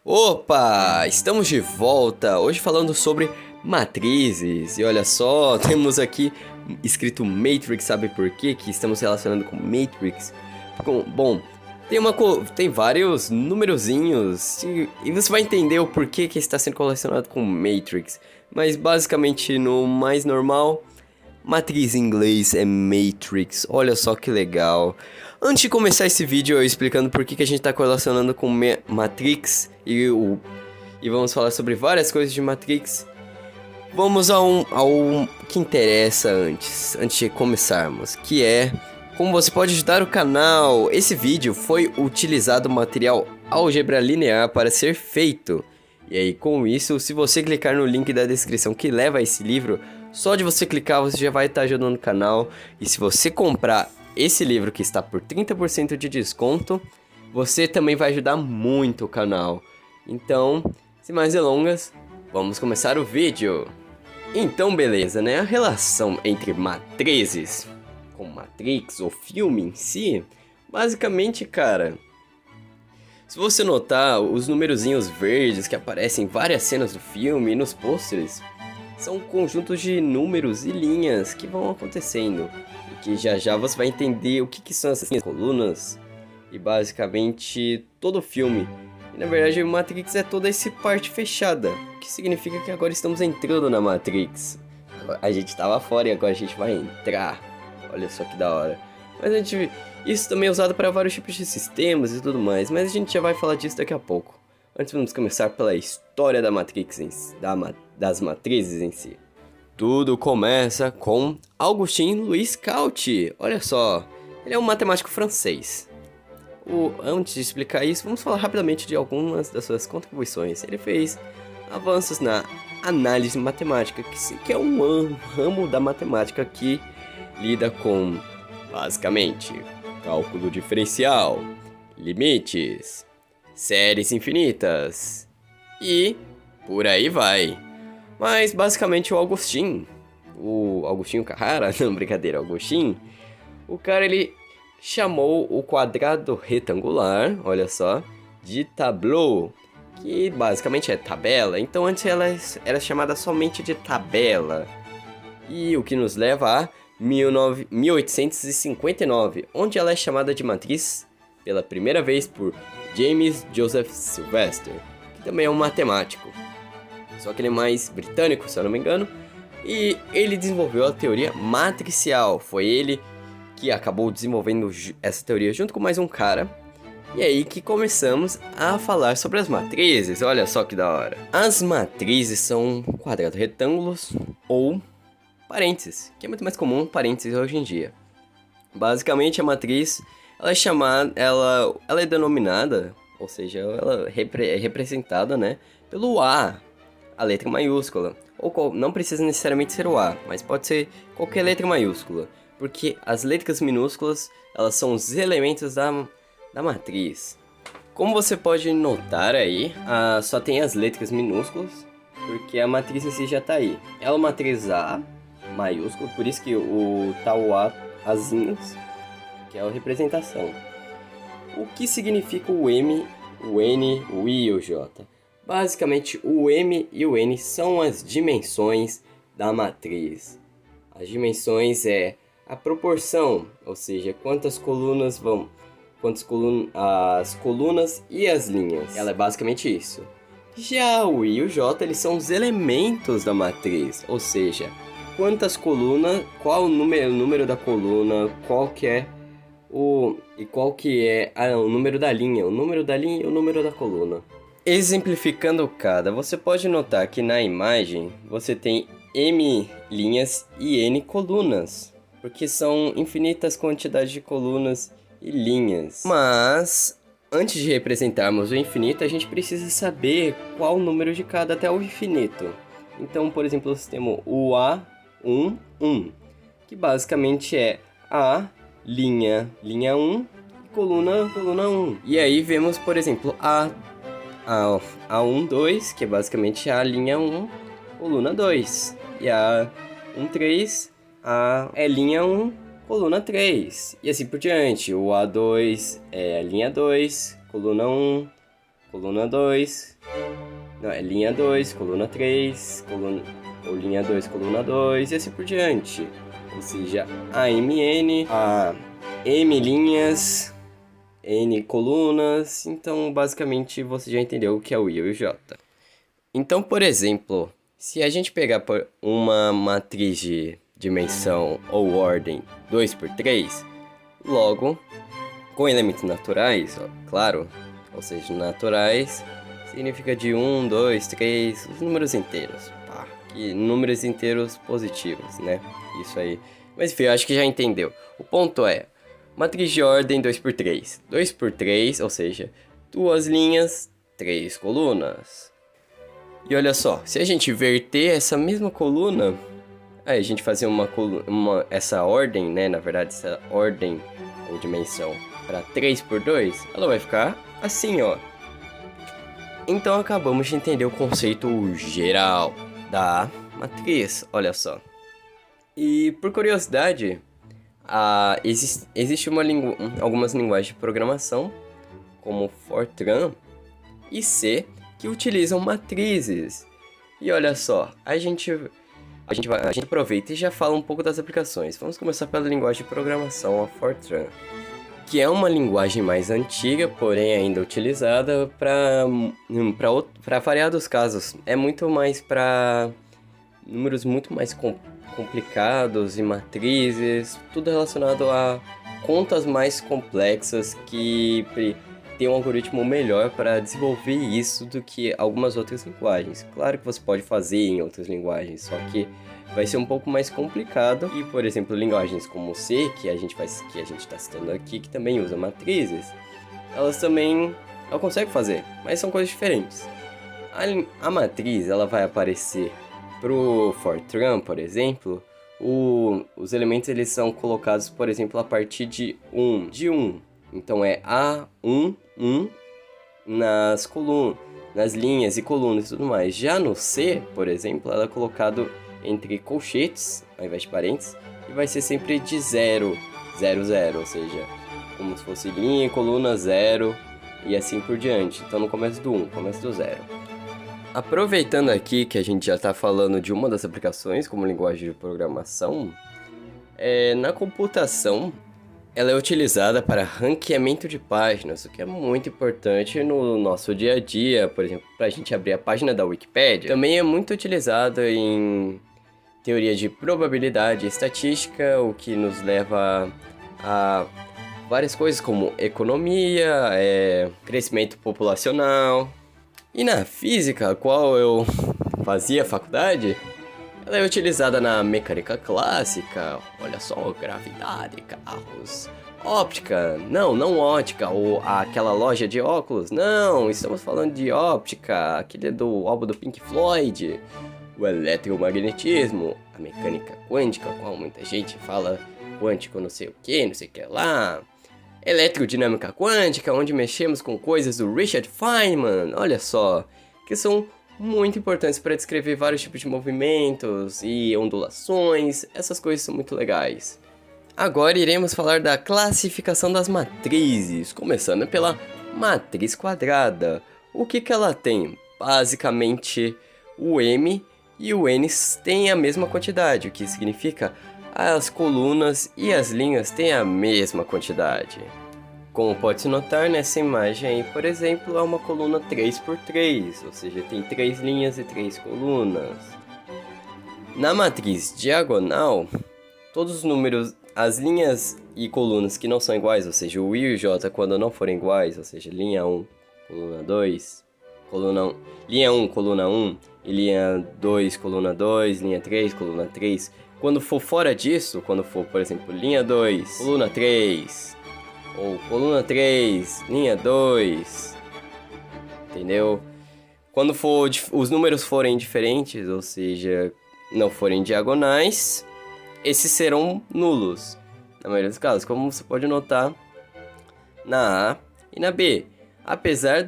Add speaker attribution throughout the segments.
Speaker 1: Opa, estamos de volta, hoje falando sobre matrizes. E olha só, temos aqui escrito Matrix, sabe por quê que estamos relacionando com Matrix? Bom, tem vários numerozinhos e você vai entender o porquê que está sendo relacionado com Matrix. Mas basicamente no mais normal, matriz em inglês é Matrix, olha só que legal. Antes de começar esse vídeo eu explicando por que a gente está correlacionando com Matrix e vamos falar sobre várias coisas de Matrix, vamos ao que interessa antes de começarmos, que é como você pode ajudar o canal. Esse vídeo foi utilizado material álgebra linear para ser feito. E aí com isso, se você clicar no link da descrição que leva a esse livro, só de você clicar você já vai estar ajudando o canal. E se você comprar esse livro que está por 30% de desconto, você também vai ajudar muito o canal. Então, sem mais delongas, vamos começar o vídeo. Então beleza, né? A relação entre matrizes com Matrix, o filme em si, basicamente, cara, se você notar, os numerozinhos verdes que aparecem em várias cenas do filme e nos pôsteres são conjuntos de números e linhas que vão acontecendo. E que já você vai entender o que são essas colunas e basicamente todo o filme. E na verdade o Matrix é toda essa parte fechada, o que significa que agora estamos entrando na Matrix. A gente estava fora e agora a gente vai entrar. Olha só que da hora. Mas isso também é usado para vários tipos de sistemas e tudo mais, mas a gente já vai falar disso daqui a pouco. Antes vamos começar pela história da Matrix das matrizes em si. Tudo começa com Augustin-Louis Cauchy. Olha só, ele é um matemático francês. Antes de explicar isso, vamos falar rapidamente de algumas das suas contribuições. Ele fez avanços na análise matemática, que é um ramo da matemática que lida com, basicamente, cálculo diferencial, limites, séries infinitas e por aí vai. Mas basicamente o Agostinho Carrara, não, brincadeira, Agustin, o cara ele chamou o quadrado retangular, olha só, de tableau, que basicamente é tabela. Então antes ela era chamada somente de tabela. E o que nos leva a 1859, onde ela é chamada de matriz pela primeira vez por James Joseph Sylvester, que também é um matemático. Só que ele é mais britânico, se eu não me engano, e ele desenvolveu a teoria matricial. Foi ele que acabou desenvolvendo essa teoria junto com mais um cara. E aí que começamos a falar sobre as matrizes, olha só que da hora. As matrizes são quadrados retângulos ou parênteses, que é muito mais comum parênteses hoje em dia. Basicamente a matriz ela é denominada, ou seja, ela é representada, né, pelo A, a letra maiúscula. Ou não precisa necessariamente ser o A, mas pode ser qualquer letra maiúscula, porque as letras minúsculas elas são os elementos da matriz. Como você pode notar aí, só tem as letras minúsculas, porque a matriz em si já está aí. Ela é uma matriz A maiúsculo, por isso que o tal A azinhos, que é a representação. O que significa o M, o N, o I e o J? Basicamente, o M e o N são as dimensões da matriz. As dimensões é a proporção, ou seja, as colunas as colunas e as linhas. Ela é basicamente isso. Já o I e o J, eles são os elementos da matriz, ou seja, quantas colunas, qual o número da coluna, qual que é o número da linha, e o número da coluna. Exemplificando cada, você pode notar que na imagem você tem M linhas e N colunas, porque são infinitas quantidades de colunas e linhas. Mas antes de representarmos o infinito, a gente precisa saber qual o número de cada até o infinito. Então, por exemplo, nós temos o A1, 1, que basicamente é A, linha 1, coluna 1. E aí vemos, por exemplo, A1, 2, que é basicamente a linha 1, coluna 2. E A1, 3, é linha 1, coluna 3. E assim por diante. O A2 é a linha 2, coluna 1, coluna 2. Não, é linha 2, coluna 3, ou linha 2, coluna 2, e assim por diante. Ou seja, AMN, a M linhas, N colunas. Então, basicamente, você já entendeu o que é o I e o J. Então, por exemplo, se a gente pegar uma matriz de dimensão ou ordem 2×3, logo, com elementos naturais, ó, claro, ou seja, naturais, significa de 1, 2, 3, os números inteiros, pá, e números inteiros positivos, né? Isso aí. Mas enfim, eu acho que já entendeu. O ponto é, matriz de ordem 2×3. 2×3, ou seja, 2 linhas, 3 colunas. E olha só, se a gente inverter essa mesma coluna, aí a gente fazer essa ordem, né? Na verdade, essa ordem ou dimensão para 3×2, ela vai ficar assim, ó. Então acabamos de entender o conceito geral da matriz, olha só. E por curiosidade, existe algumas linguagens de programação, como Fortran e C, que utilizam matrizes. E olha só, a gente aproveita e já fala um pouco das aplicações. Vamos começar pela linguagem de programação, a Fortran, que é uma linguagem mais antiga, porém ainda utilizada para variados casos. É muito mais para números muito mais complicados e matrizes, tudo relacionado a contas mais complexas que tem um algoritmo melhor para desenvolver isso do que algumas outras linguagens. Claro que você pode fazer em outras linguagens, só que vai ser um pouco mais complicado. E, por exemplo, linguagens como C, que a gente está citando aqui, que também usa matrizes, ela consegue fazer, mas são coisas diferentes. A matriz, ela vai aparecer pro Fortran, por exemplo. Os elementos eles são colocados, por exemplo, a partir de 1. Então é A1, 1 nas colunas, nas linhas e colunas e tudo mais. Já no C, por exemplo, ela é colocado entre colchetes, ao invés de parênteses, e vai ser sempre de 0, 0, 0, ou seja, como se fosse linha, coluna, 0 e assim por diante. Então no começo do 1, começo do 0. Aproveitando aqui que a gente já está falando de uma das aplicações como linguagem de programação, na computação, ela é utilizada para ranqueamento de páginas, o que é muito importante no nosso dia a dia, por exemplo, para a gente abrir a página da Wikipedia. Também é muito utilizada em teoria de probabilidade e estatística, o que nos leva a várias coisas como economia, crescimento populacional. E na física, a qual eu fazia faculdade, ela é utilizada na mecânica clássica, olha só, gravidade, carros, óptica, não ótica, ou aquela loja de óculos, não, estamos falando de óptica, aquele do álbum do Pink Floyd, o eletromagnetismo, a mecânica quântica, qual muita gente fala quântico não sei o que lá, eletrodinâmica quântica, onde mexemos com coisas do Richard Feynman, olha só, que são muito importantes para descrever vários tipos de movimentos e ondulações, essas coisas são muito legais. Agora iremos falar da classificação das matrizes, começando pela matriz quadrada. O que ela tem? Basicamente, o M e o N têm a mesma quantidade, o que significa as colunas e as linhas têm a mesma quantidade. Como pode-se notar nessa imagem aí, por exemplo, é uma coluna 3×3, ou seja, tem 3 linhas e 3 colunas. Na matriz diagonal, todos os números, as linhas e colunas que não são iguais, ou seja, o I e o J quando não forem iguais, ou seja, linha 1, coluna 2, linha 1, coluna 1, e linha 2, coluna 2, linha 3, coluna 3. Quando for fora disso, quando for, por exemplo, linha 2, coluna 3... ou coluna 3, linha 2, entendeu? Quando os números forem diferentes, ou seja, não forem diagonais, esses serão nulos, na maioria dos casos, como você pode notar na A e na B. Apesar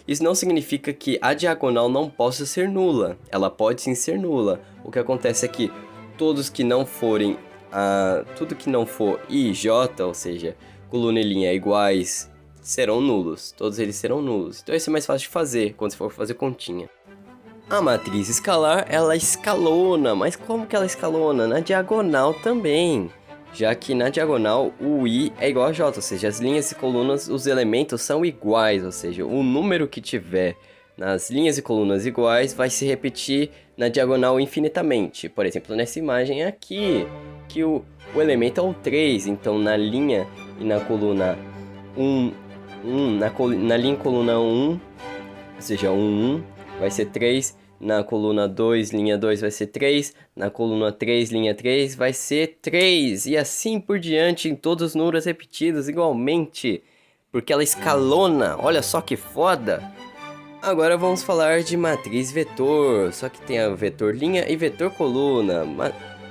Speaker 1: isso não significa que a diagonal não possa ser nula, ela pode sim ser nula. O que acontece é que tudo que não for I e J, ou seja, coluna e linha iguais serão nulos. Todos eles serão nulos. Então esse é mais fácil de fazer quando você for fazer continha. A matriz escalar, ela escalona, mas como que ela escalona? Na diagonal também, já que na diagonal o I é igual a J, ou seja, as linhas e colunas, os elementos são iguais, ou seja, o número que tiver nas linhas e colunas iguais vai se repetir na diagonal infinitamente. Por exemplo, nessa imagem aqui, que o elemento é o 3, então na linha e na coluna 1, na linha e coluna 1, ou seja, 1, vai ser 3, na coluna 2, linha 2 vai ser 3, na coluna 3, linha 3 vai ser 3, e assim por diante em todos os números repetidos igualmente, porque ela escalona, olha só que foda! Agora vamos falar de matriz vetor, só que tem a vetor linha e vetor coluna.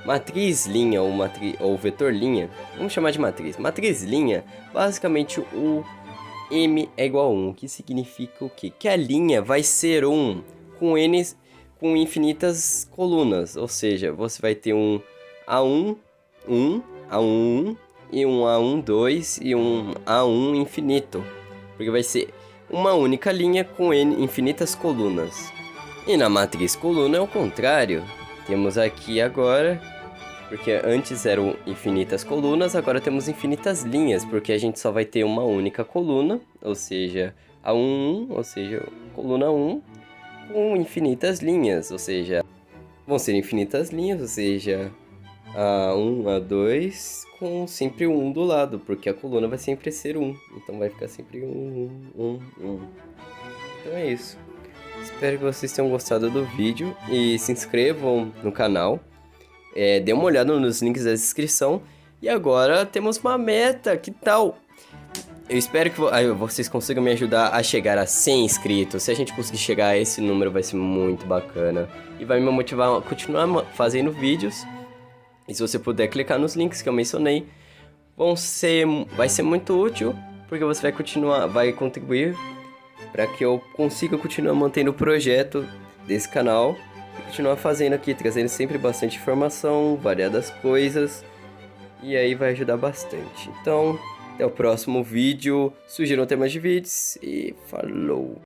Speaker 1: Matriz linha ou vetor linha, vamos chamar de matriz. Matriz linha, basicamente o M é igual a 1, que significa o quê? Que a linha vai ser 1 com infinitas colunas, ou seja, você vai ter um A1, 1, A1, 1 e um A1, 2 e um A1 infinito, porque vai ser uma única linha com infinitas colunas. E na matriz coluna é o contrário, temos aqui agora, porque antes eram infinitas colunas, agora temos infinitas linhas, porque a gente só vai ter uma única coluna, ou seja, A1, 1, ou seja, coluna 1, com infinitas linhas, ou seja, vão ser infinitas linhas, ou seja, A1, A2, com sempre 1 do lado, porque a coluna vai sempre ser 1, então vai ficar sempre 1, 1, 1. Então é isso. Espero que vocês tenham gostado do vídeo e se inscrevam no canal. Dê uma olhada nos links da descrição. E agora temos uma meta, que tal? Eu espero que vocês consigam me ajudar a chegar a 100 inscritos. Se a gente conseguir chegar a esse número vai ser muito bacana. E vai me motivar a continuar fazendo vídeos. E se você puder clicar nos links que eu mencionei, vai ser muito útil. Porque você vai contribuir para que eu consiga continuar mantendo o projeto desse canal. E continuar fazendo aqui, trazendo sempre bastante informação, variadas coisas. E aí vai ajudar bastante. Então, até o próximo vídeo. Sugiram temas de vídeos e falou!